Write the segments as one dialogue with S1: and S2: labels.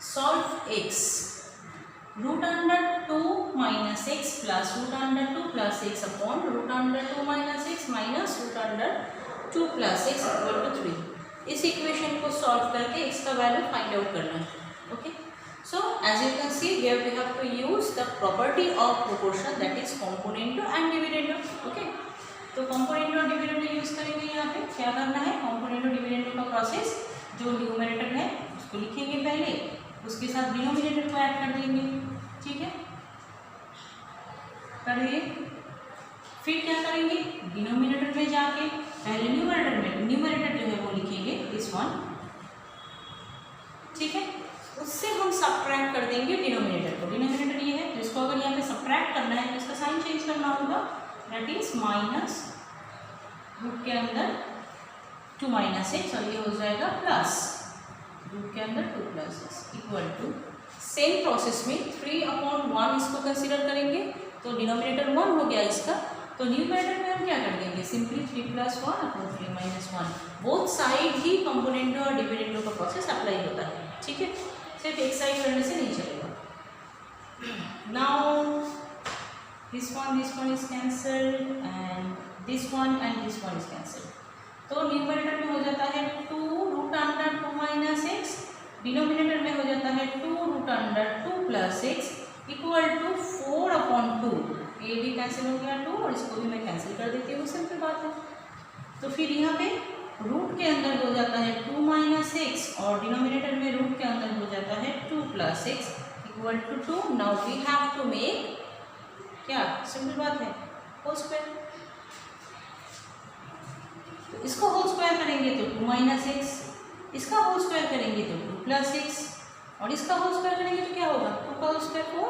S1: Solve x root under 2 minus x plus root under 2 plus x upon root under 2 minus x minus root under 2 plus x equal to 3। इस equation को solve करके x का value find out करना है। Okay, so as you can see here we have to use the property of proportion, that is componendo and dividendo। okay, तो componendo और dividendo use करेंगे। यहाँ पे क्या करना है, componendo dividendo का प्रोसेस, जो न्यूमरेटर है उसको लिखेंगे पहले, उसके साथ डिनोमिनेटर को ऐड कर देंगे। ठीक है, कर दिए। फिर क्या करेंगे, डिनोमिनेटर में जाके पहले न्यूमरेटर जो है वो लिखेंगे दिस वन। ठीक है, उससे हम सब्ट्रैक्ट कर देंगे डिनोमिनेटर को। डिनोमिनेटर ये है, तो इसको अगर यहाँ पे सब्ट्रैक्ट करना है तो इसका साइन चेंज करना होगा, दैट इज माइनस रूट के अंदर 2 माइनस एक्स और ये हो जाएगा प्लस रूट के अंदर 2 plus x equal to, same process में 3/1 इसको कंसीडर करेंगे, तो डिनोमिनेटर 1 हो गया इसका, तो न्यूमरेटर में हम क्या कर देंगे, सिंपली 3 + 1 अपॉन 3 - 1। बोथ साइड ही कंपोनेंडो और डिविडेंडो का प्रोसेस अप्लाई होता है। ठीक है, सिर्फ एक साइड करने से नहीं चलेगा। Now this one is cancelled and this one is cancelled, तो न्यूमरेटर में हो जाता है 2 root under 2 minus x, denominator में हो जाता है 2 root under 2 plus x equal to 4/2। ये भी कैंसिल हो गया 2 और इसको भी मैं कैंसिल कर देती हूँ, सिंपल बात है। तो फिर यहाँ पे रूट के अंदर हो जाता है 2 माइनस एक्स और डिनोमिनेटर में रूट के अंदर हो जाता है 2 plus x equal to 2। Now we have to make क्या, सिंपल बात है, होल स्क्वायर। तो इसको होल स्क्वायर करेंगे तो 2 माइनस एक्स, इसका होल स्क्वायर करेंगे तो 2 प्लस एक्स और इसका होल स्क्वायर करेंगे तो क्या होगा, 2 का होल स्क्वायर 4,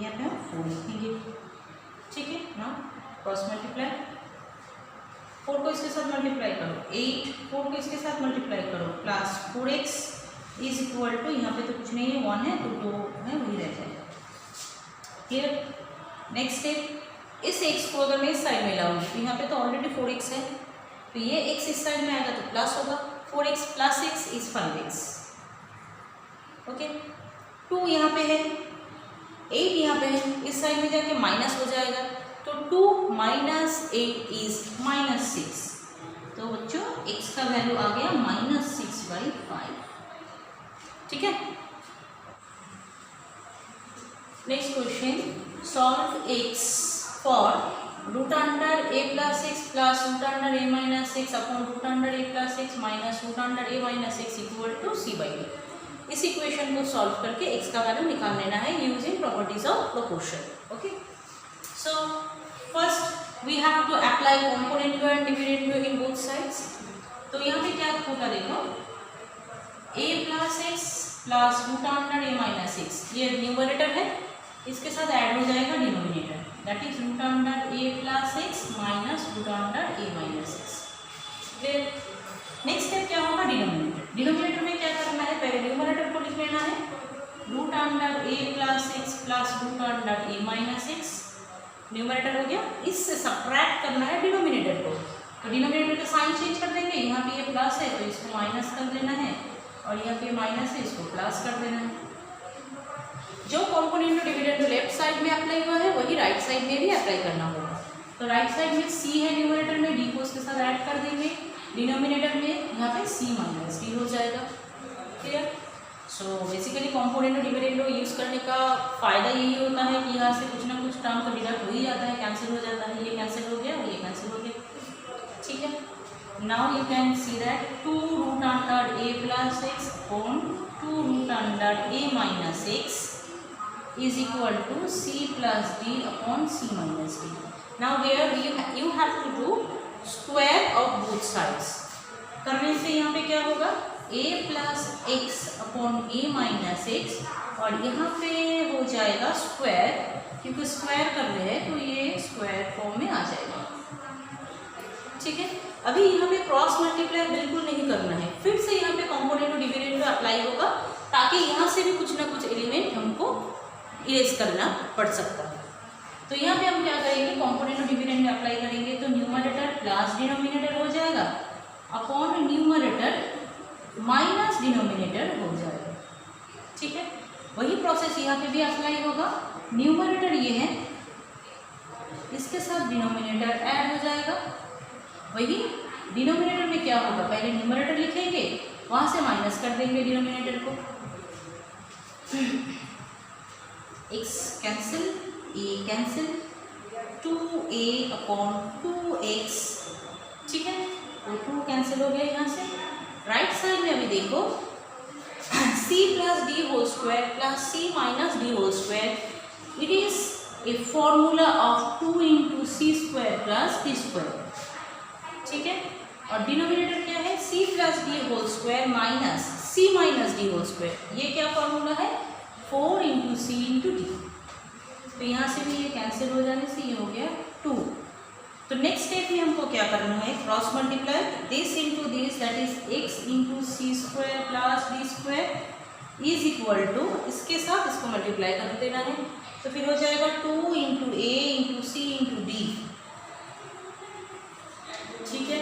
S1: यहाँ पे हम 4 लिखेंगे। ठीक है, ना क्रॉस मल्टीप्लाई, 4 को इसके साथ मल्टीप्लाई करो 8, 4 को इसके साथ मल्टीप्लाई करो plus 4x is equal to, यहाँ पे तो कुछ नहीं है 1 है तो 2 है वही रह जाएगा। क्लियर। नेक्स्ट स्टेप, इस x को अगर मैं इस साइड में लाऊंगी तो यहाँ पे तो ऑलरेडी 4x है, तो ये x इस साइड में आएगा तो प्लस होगा, 4x plus x is 5x। Okay, 2 यहाँ पे है, 8 यहाँ पे है, इस साइड में जाके माइनस हो जाएगा, तो 2 माइनस 8 इज -6। तो बच्चों x का वैल्यू आ गया -6/5। ठीक है, next question, solve x for root under a plus x plus root under a minus x upon root under a plus x minus root under a minus x equal to c/d। इस equation को solve करके x का value निकाल लेना है using properties of proportion. Okay, so first we have to apply componendo and dividendo in both sides. तो यहाँ पे क्या होगा, देखो a plus x plus root under a minus x, ये न्यूमरेटर है, इसके साथ ऐड हो जाएगा denominator, that is root under a plus x minus root under a minus x. फिर नेक्स्ट स्टेप क्या होगा, डिनोमिनेटर। डिनोमिनेटर में क्या करना है, पहले न्यूमरेटर को लिख लेना है, root under a plus x plus root under a minus x, numerator हो गया। इससे सब्ट्रैक्ट करना है डिनोमिनेटर को, तो डिनोमिनेटर का साइन चेंज कर देंगे, यहाँ पे ये प्लस है तो इसको माइनस कर देना है और यहाँ पे माइनस है इसको प्लस कर देना है। जो कंपोनेंडो डिविडेंडो लेफ्ट साइड में अप्लाई हुआ है वही राइट साइड में भी अप्लाई करना होगा। तो राइट साइड में c है न्यूमरेटर में, d को उसके साथ ऐड कर देंगे, डिनोमिनेटर में यहाँ पे c माइनस d हो जाएगा। Clear. So basically componendo dividendo use करने का फ़ायदा यही होता है कि यहाँ से कुछ ना कुछ टर्म तो डिडक्ट हो ही जाता है, कैंसिल हो जाता है, ये कैंसिल हो गया और ये कैंसिल हो गया। ठीक है, now you can see that 2 root under a plus x upon 2 root under a minus x is equal to c plus d upon c minus d. Now here you have to do square of both sides. करने से यहाँ पे क्या होगा, a plus x upon a minus x और यहाँ पे हो जाएगा स्क्वायर, क्योंकि स्क्वायर कर रहे हैं तो ये स्क्वायर फॉर्म में आ जाएगा। ठीक है, अभी यहाँ पे क्रॉस मल्टीप्लाई बिल्कुल नहीं करना है, फिर से यहाँ पे कंपोनेंडो डिविडेंडो अप्लाई होगा ताकि यहाँ से भी कुछ ना कुछ एलिमेंट हमको इरेज करना पड़ सकता है। तो यहाँ पे हम क्या करेंगे, कंपोनेंडो डिविडेंडो अप्लाई करेंगे तो न्यूमरेटर प्लस डिनोमिनेटर हो जाएगा अपॉन न्यूमरेटर माइनस डिनोमिनेटर हो जाएगा। ठीक है, वही प्रोसेस यहाँ पे भी अप्लाई होगा। न्यूमरेटर ये है, इसके साथ डिनोमिनेटर ऐड हो जाएगा। वही डिनोमिनेटर में क्या होगा, पहले न्यूमरेटर लिखेंगे, वहाँ से माइनस कर देंगे डिनोमिनेटर को। x cancel, a cancel, 2a upon 2x, ठीक है, तो 2 कैंसिल हो गया यहाँ से। राइट साइड में अभी देखो c plus d whole square plus c minus d whole square, it is a formula of 2 into c square plus D square, ठीक है। और डिनोमिनेटर क्या है, c plus d whole square minus c minus d whole square, ये क्या formula है, 4 into c into D. तो यहाँ से भी ये कैंसिल हो जाने से ये हो गया 2। तो नेक्स्ट स्टेप में हमको क्या करना है, cross multiply this into this, that is x into c square plus D square is equal to, इसके साथ इसको मल्टीप्लाई कर देना है। तो फिर हो जाएगा 2 into a into c into d, ठीक है।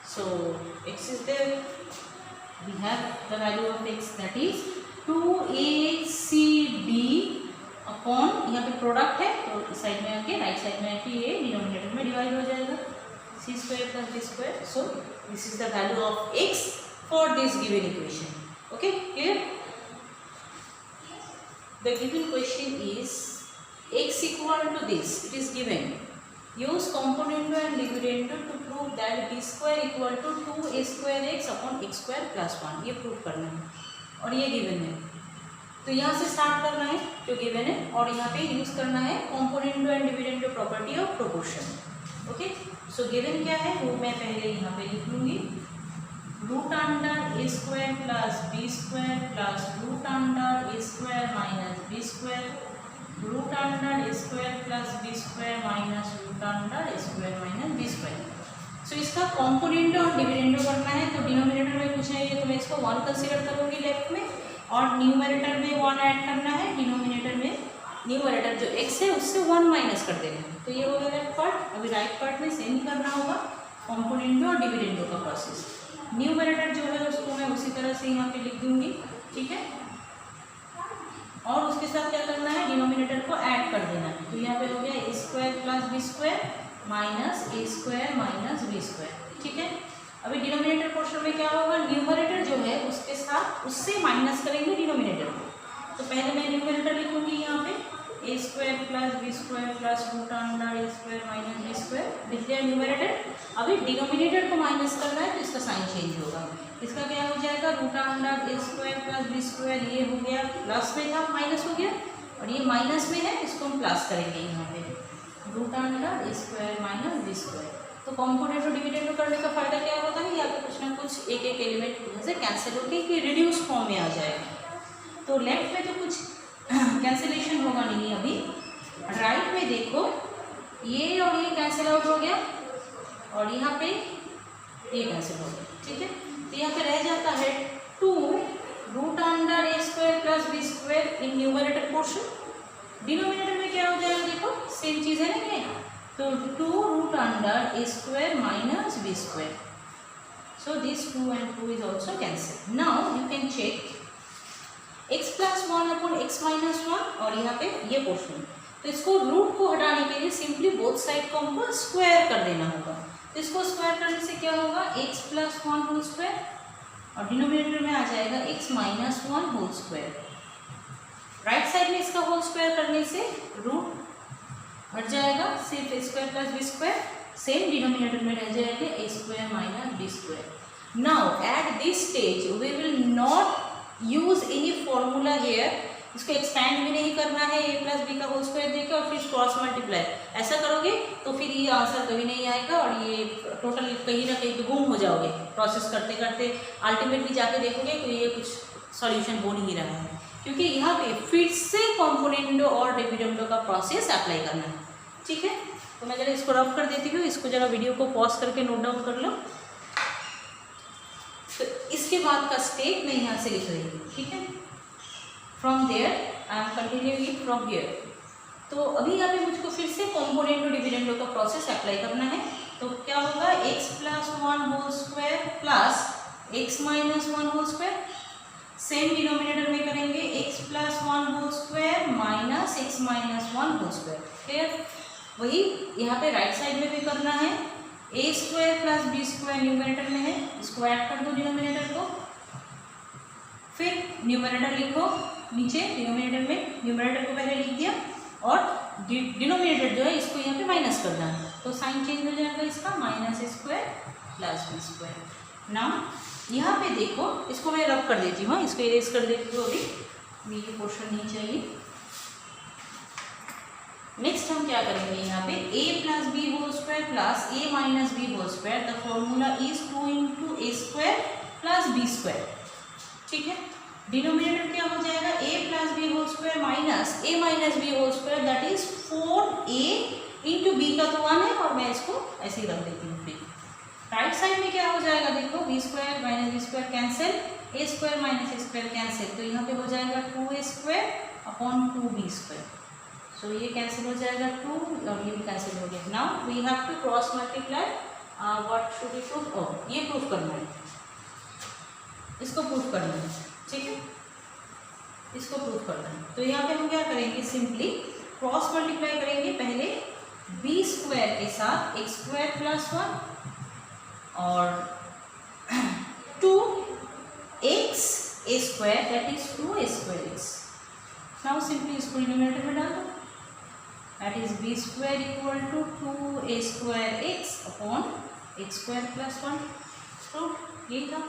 S1: So x is there, we have the value of x that is 2acd upon, यहाँ पे प्रोडक्ट है तो इस साइड में आके राइट साइड में आके ये डिनोमिनेटर में डिवाइड हो जाएगा, C square plus D square. So this is the value of x for this given equation. Okay, clear? The given question is x equal to this, it is given, use componendo and dividendo to prove that d square equal to 2a square x upon x square plus 1, ये prove करना है और ये given है। तो यहाँ से start करना है जो गिवन है, और यहाँ पे यूज करना है componendo and dividendo property of proportion. Okay, so given क्या है वो मैं पहले यहाँ पे लिख लूँगी, रूट अंडर ए square plus B square plus root under ए square minus B square, root under ए square plus B square minus root under ए square minus B square. So इसका कॉम्पोनेंडो और डिविडेंडो करना है, तो डिनोमिनेटर में कुछ नहीं है तो मैं इसको 1 कंसीडर करूँगी लेफ्ट में, और न्यूमरेटर में 1 ऐड करना है, डिनोमिनेटर में न्यूमरेटर जो x है उससे 1 माइनस कर देना है। तो ये हो गया लेफ्ट पार्ट। अभी राइट पार्ट में सेम करना होगा कॉम्पोनेंडो और डिविडेंडो का प्रोसेस। न्यूमरेटर जो है उसको मैं उसी तरह से यहाँ पे लिख दूँगी, ठीक है, और उसके साथ क्या करना है, डिनोमिनेटर को ऐड कर देना है। तो यहाँ पे हो गया A square plus B square minus A square minus B square, ठीक है। अभी डिनोमिनेटर पोर्शन में क्या होगा, न्यूमरेटर जो है उसके साथ उससे माइनस करेंगे डिनोमिनेटर को। तो पहले मैं न्यूमरेटर लिखूंगी यहाँ पे A square plus B square plus root under A square minus B square, लिख दिया न्यूमरेटर। अभी डिनोमिनेटर को माइनस करना है तो इसका साइन चेंज होगा, इसका क्या हो जाएगा, रूट अंडर ए स्क्वायर प्लस बी स्क्वायर, ये हो गया प्लस में था माइनस हो गया, और ये माइनस में है इसको हम प्लस करेंगे यहाँ पे, रूट अंडर ए स्क्वायर माइनस बी स्क्वायर। तो कॉम्पोनेंट और डिविडेंड करने का फायदा क्या होता है, यहाँ पे कुछ ना कुछ एक एक एलिमेंट से कैंसिल होकर कि रिड्यूस फॉर्म में आ जाएगा। तो लेफ्ट में तो कुछ कैंसिलेशन होगा नहीं अभी, राइट में देखो ये और ये कैंसिल आउट हो गया, और यहाँ पे ये कैंसिल हो गया, ठीक है। तो यहाँ पे रह जाता है 2 root under A square plus B square in numerator portion. Denominator में क्या हो जाएगा, देखो सेम चीज़ है ना ये, तो 2 root under A square minus B square, so this 2 and 2 is also cancelled. Now you can check x plus 1 upon x minus 1, और यहाँ पे ये पोर्शन, तो इसको रूट को हटाने के लिए सिंपली बोथ साइड को हमको स्क्वायर कर देना होगा। तो इसको स्क्वायर करने से क्या होगा, x plus 1 होल स्क्वायर, और डिनोमिनेटर में आ जाएगा x minus 1 whole square. Right side में इसका होल स्क्वायर करने से रूट हट जाएगा, सिर्फ A square plus B square, same denominator में रह जाएगा A square minus B square. Now at this stage we will not use any formula here, इसको एक्सपेंड भी नहीं करना है ए प्लस बी का होल स्क्वायर देके और फिर क्रॉस मल्टीप्लाई, ऐसा करोगे तो फिर ये आंसर कभी नहीं आएगा और ये टोटल कहीं ना कहीं गुम हो जाओगे प्रोसेस करते करते। अल्टीमेटली जाके देखोगे तो ये कुछ सॉल्यूशन हो नहीं रहा है, क्योंकि यहाँ पे फिर से कॉम्पोनेंडो और डिविडेंडो का प्रोसेस अप्लाई करना है, ठीक है। तो मैं जरा इसको रफ कर देती हूँ, इसको जरा वीडियो को पॉज करके नोट डाउन कर लो। तो इसके बाद का स्टेप मैं यहाँ से लिख रही हूँ, ठीक है, from there I am continuing it from here. तो अभी यहाँ पे मुझको फिर से कॉम्पोनेंडो डिविडेंडो का प्रोसेस अप्लाई करना है। तो क्या होगा, x plus 1 whole square plus x minus 1 whole square, same denominator में करेंगे 1 whole square minus x minus 1 whole square. Clear? वही यहाँ पे राइट साइड में भी करना है। A square plus B square numerator में है, इसको ऐड कर दो डिनोमिनेटर को, फिर न्यूमरेटर लिखो नीचे डिनोमिनेटर में, न्यूमरेटर को पहले लिख दिया और डिनोमिनेटर जो है इसको यहाँ पे माइनस करना है, तो साइन चेंज हो जाएगा इसका, minus square plus B square. Now यहाँ पे देखो, इसको मैं रब कर देती हूँ, इसको इरेज कर देती हूँ, अभी ये पोर्शन नहीं चाहिए। नेक्स्ट हम क्या करेंगे, यहाँ पे a plus b whole square plus a minus b whole square, the formula is 2 into a square plus B square. ठीक है, डिनोमिनेटर क्या हो जाएगा, a plus b whole square minus a minus b whole square, that is 4a into b का तो 1 है और मैं इसको ऐसे ही रख देती हूँ। फिर राइट साइड में क्या हो जाएगा, देखो B square minus B square cancel, A square minus A square cancel, तो यहाँ पे हो जाएगा 2a square upon 2b square. सो ये कैंसिल हो जाएगा 2 और ये भी कैंसिल हो गया। Now we have to cross multiply, what should we prove, ये प्रूफ करना है, इसको प्रूफ करना है। ठीक है, इसको प्रूफ करना है, तो यहाँ पे हम क्या करेंगे, सिंपली क्रॉस मल्टीप्लाई करेंगे, पहले बी स्क्वायर के साथ एक्स स्क्वायर प्लस 1 और 2x a square that is 2a square x. Now simply इसको डिनोमिनेटर में डाल दो, that is b square equal to 2a square x upon x square plus 1। तो ये था,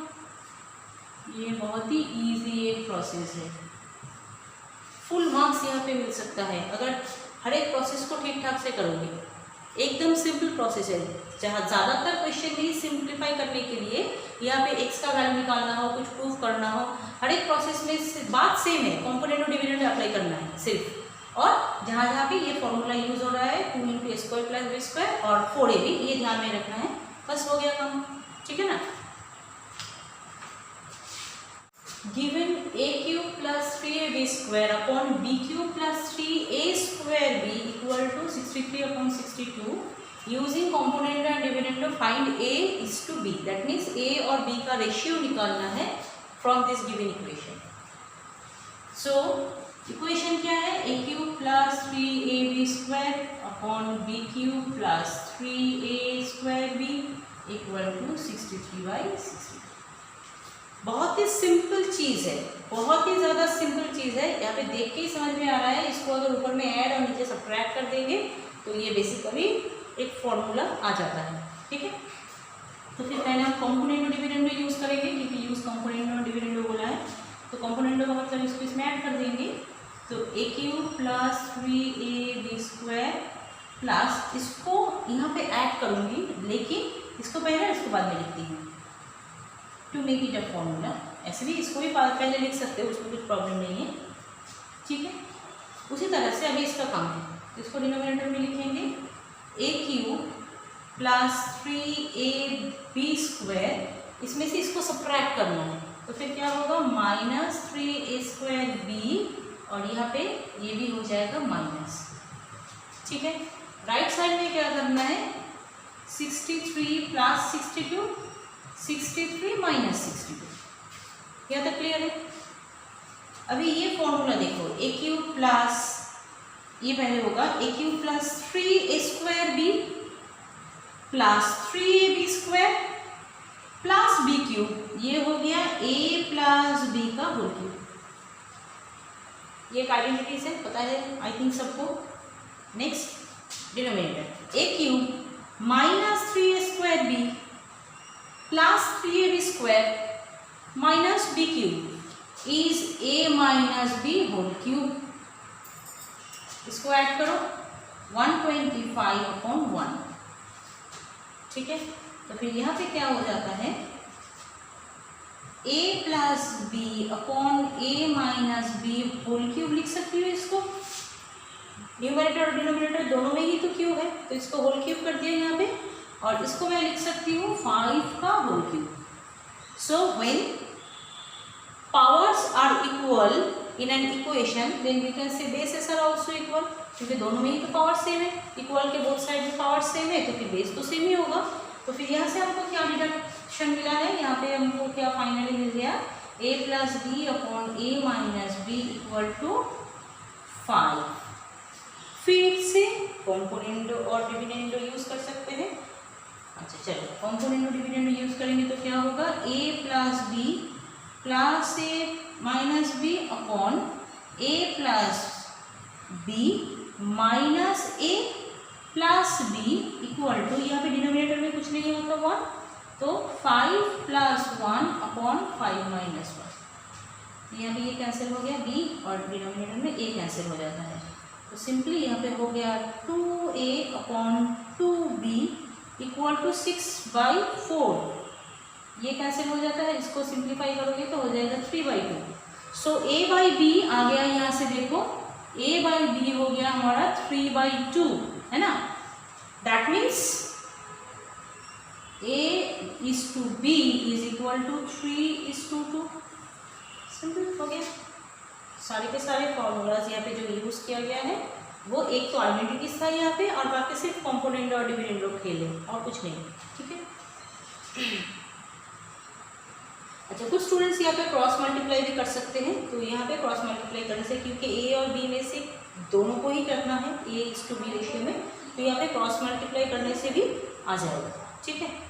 S1: ये बहुत ही इजी एक प्रोसेस है, फुल मार्क्स यहाँ पे मिल सकता है अगर हर एक प्रोसेस को ठीक ठाक से करोगे। एकदम सिंपल प्रोसेस है, जहाँ ज़्यादातर क्वेश्चन ही सिंप्लीफाई करने के लिए यहाँ पे x का वैल्यू निकालना हो, कुछ प्रूफ करना हो, हर एक प्रोसेस में बात सेम है, कॉम्पोनेंट और डिविडेंड अप्लाई करना है सिर्फ। और जहाँ जहाँ पे ये फॉर्मूला यूज हो रहा है 2 into a square plus B square और 4a भी, ये ध्यान में रखना है, बस हो गया काम। ठीक है ना। Given a cube plus 3ab square upon b cube plus 3a square b equal to 63 upon 62, using component and dividend find a is to b, that means a और b का रेशियो निकालना है from this given equation. So equation क्या है, a cube plus 3ab square upon b cube plus 3a square b equal to 63/62। बहुत ही simple चीज़ है, बहुत ही ज़्यादा सिंपल चीज़ है, यहाँ पे देख के ही समझ में आ रहा है। इसको अगर ऊपर में ऐड और नीचे सब्ट्रैक्ट कर देंगे तो ये बेसिकली एक फॉर्मूला आ जाता है। ठीक है, तो फिर पहले हम कॉम्पोनेंट और डिविडेंडो यूज़ करेंगे, क्योंकि यूज़ कॉम्पोनेंट और डिविडेंडो बोला है, तो कॉम्पोनेंटो का मतलब इसको इसमें ऐड कर देंगे, तो a cube plus 3ab square plus, इसको यहाँ पे ऐड करूँगी, लेकिन इसको पहले इसको बाद में लिखती हूँ to make it a formula. ऐसे भी इसको भी पहले लिख सकते हो, उसमें कुछ प्रॉब्लम नहीं है। ठीक है, उसी तरह से अभी इसका काम है, तो इसको डिनोमिनेटर में लिखेंगे a cube plus 3ab square, इसमें से इसको सब्ट्रैक्ट करना है, तो फिर क्या होगा, माइनस 3a स्क्वायर b, और यहाँ पे ये भी हो जाएगा माइनस। ठीक है, राइट साइड में क्या करना है, 63 प्लस 62, 63 माइनस 62। यहाँ तक क्लियर है। अभी ये फॉर्मूला देखो, a क्यूब प्लस, ये पहले होगा a cube plus 3a square b plus 3ab square plus b cube, ये हो गया a प्लस b का होल क्यूब। ये आइडेंटिटीज है, पता है आई थिंक सबको। Next denominator a cube minus 3a square b plus 3ab square minus b cube is a minus b whole cube. इसको ऐड करो 125 अपॉन 1। ठीक है, तो फिर यहाँ पे क्या हो जाता है, a plus b upon a minus b whole cube लिख सकती हूँ इसको। न्यूमरेटर और डिनोमिनेटर दोनों में ही तो क्यूब है, तो इसको होल क्यूब कर दिया यहाँ पे, और इसको मैं लिख सकती हूँ 5 का whole cube. So when powers are equal in an equation then we can say bases are also equal, क्योंकि दोनों में ही तो पावर सेम है, इक्वल के बोथ साइड में पावर सेम है, तो फिर बेस तो सेम ही होगा। तो फिर यहाँ से हमको क्या डिडक्शन मिला है, यहाँ पे हमको क्या फाइनली मिल गया a plus b upon a minus b equal to 5। फिर से कॉम्पोनेंट और डिविडेंड यूज कर सकते हैं। अच्छा चलो, कॉम्पोनेंट और डिविडेंड यूज करेंगे तो क्या होगा, a plus b plus a minus b upon a plus b minus a plus b equal to, यहाँ पे डिनोमिनेटर में कुछ नहीं है मतलब 1, तो 5 प्लस 1 अपॉन 5 माइनस 1। यहाँ पे ये कैंसिल हो गया b और डिनोमिनेटर में a कैंसिल हो जाता है, तो सिंपली यहाँ पे हो गया 2a upon 2b equal to 6/4। ये कैंसिल हो जाता है, इसको सिंप्लीफाई करोगे तो हो जाएगा 3/2। सो a बाई बी आ गया, यहाँ से देखो a बाई बी हो गया हमारा 3/2, है ना। That means a is to b is equal to 3:2। Simple हो गया। सारे के सारे फॉर्मूलाज यहाँ पे जो यूज़ किया गया है वो एक तो आइडेंटिटीज था यहाँ पे, और बाकी सिर्फ कंपोनेंट और डिविडेंड लोग खेले और कुछ नहीं, ठीक है। अच्छा, कुछ स्टूडेंट्स यहाँ पे क्रॉस मल्टीप्लाई भी कर सकते हैं, तो यहाँ पे क्रॉस मल्टीप्लाई करने से, क्योंकि ए और बी में से दोनों को ही करना है a is to b ratio में, तो यहाँ पे क्रॉस मल्टीप्लाई करने से भी आ जाएगा, ठीक है।